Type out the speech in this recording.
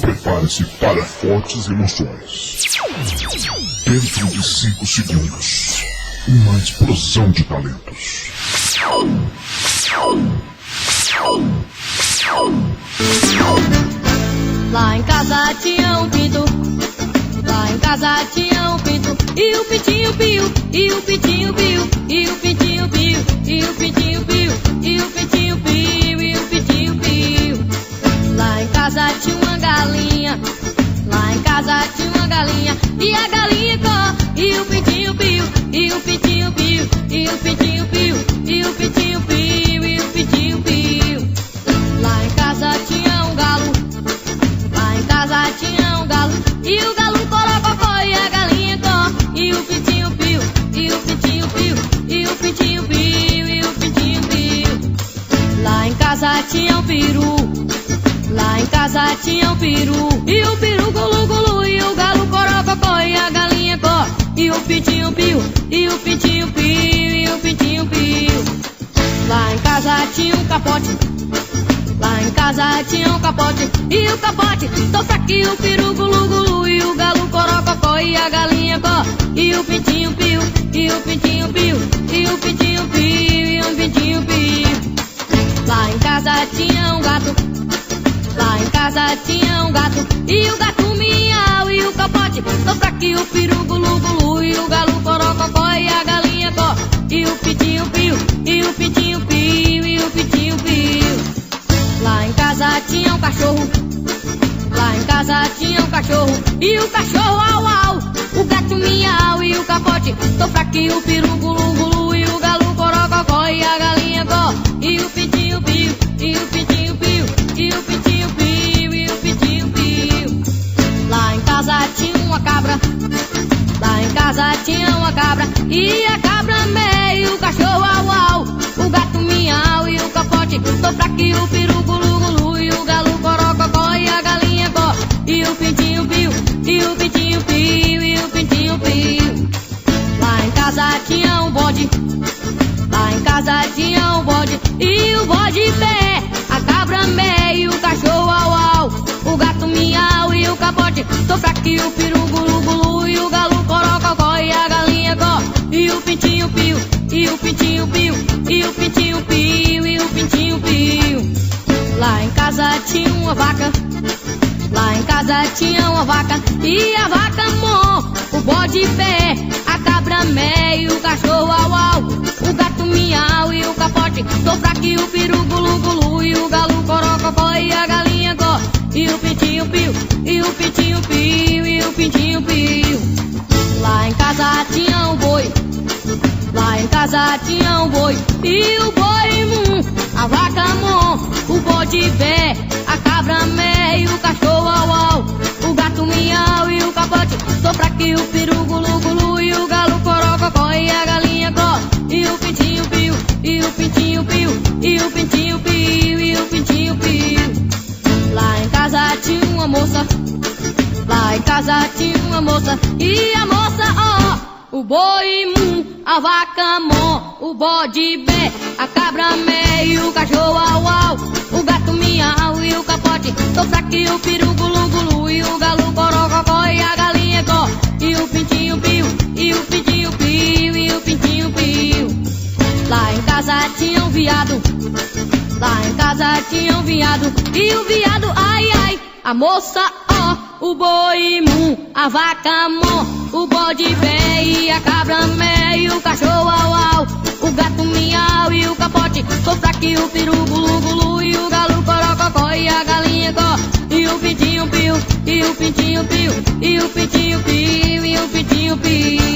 Prepare-se para fortes emoções. Dentro de 5 segundos, uma explosão de talentos. Lá em casa tinha um pinto. Lá em casa tinha um pinto. E o pintinho piu, e o pintinho piu, e o pintinho piu, e o pintinho piu, e o pintinho piu, e o pintinho piu. Lá em casa tinha uma galinha. Lá em casa tinha uma galinha. E a galinha có, e o pintinho piu, e o pintinho piu, e o pintinho piu, e o pintinho piu, e o pintinho piu. Lá em casa tinha um galo. Lá em casa tinha um galo. E o galo corococó, e a galinha có, e o pintinho piu, e o pintinho piu, e o pintinho piu, e o pintinho piu. Lá em casa tinha um peru. Lá em casa tinha um peru. E o peru gulu gulu, e o galo corococó, e a galinha có, e o pintinho piu, e o pintinho piu, e o pintinho piu. Lá em casa tinha um capote. Lá em casa tinha um capote. E o capote toca aqui, o peru gulu gulu, e o galo corococó, e a galinha có, e o pintinho piu, e o pintinho piu, e o pintinho piu, e o pintinho piu. Lá em casa tinha um gato. Lá em casa tinha um gato. E o gato miau, e o capote toca aqui, o peru gulu gulu, e o galo corococó, e a galinha có, e o pintinho piu, e o pintinho piu, e o pintinho piu. Lá em casa tinha um cachorro. Lá em casa tinha um cachorro. E o cachorro au au, o gato miau, e o capote toca aqui, o peru gulu gulu, e o galo corococó, e a galinha có, e o pintinho piu, e o pintinho piu, e o pintinho piu, e o pintinho piu. Lá em casa tinha uma cabra. Lá em casa tinha uma cabra. E a cabra meio, o cachorro au au, o gato miau, e o capote toca aqui, o peru gulu gulu, e o galo corococó, e a galinha có, e o pintinho piu, e o pintinho piu, e o pintinho piu. Lá em casa tinha um bode. Lá em casa tinha um bode. E o bode pé, a cabra meio, o cachorro au au, o gato miau, e o capote toca aqui, o peru gulu gulu, e o galo corococó, e a galinha có, e o pintinho piu, e o pintinho piu, e o pintinho piu, e o pintinho piu. Lá em casa tinha uma vaca. Lá em casa tinha uma vaca. E a vaca mó, o bode pé, a cabra meio, o cachorro au au, o gato miau, e o capote toca aqui, o peru gulu gulu, e o galo corococó, e a galinha có, e o pintinho piu, e o pintinho piu, e o pintinho piu. Lá em casa tinha um boi. Lá em casa tinha um boi. E o boi a vaca mó, o bode pé, a cabra meio, o cachorro au au, o gato miau, e o capote toca aqui, o peru gulu gulu, e o galo corococó, e a galinha có, e o pintinho piu, e o pintinho piu, e o pintinho piu, e o pintinho piu. Lá em casa tinha uma moça. Lá em casa tinha uma moça. E a moça ó, o boi a vaca mó, o bode bé, a cabra meio, o cachorro au au, o gato miau, e o capote toca aqui, o peru gulu gulu, e o galo corococó, e a galinha có, e o pintinho piu, e o pintinho piu, e o pintinho piu. Lá em casa tinha um viado. Lá em casa tinha um viado. E o viado ai ai, a moça ó, o boi a vaca mó, o bode bé, e a cabra meio, o cachorro au au, o gato miau, e o capote toca aqui, o peru gulu gulu, e o galo corococó, e a galinha có, e o pintinho piu, e o pintinho piu, e o pintinho piu, e o pintinho piu.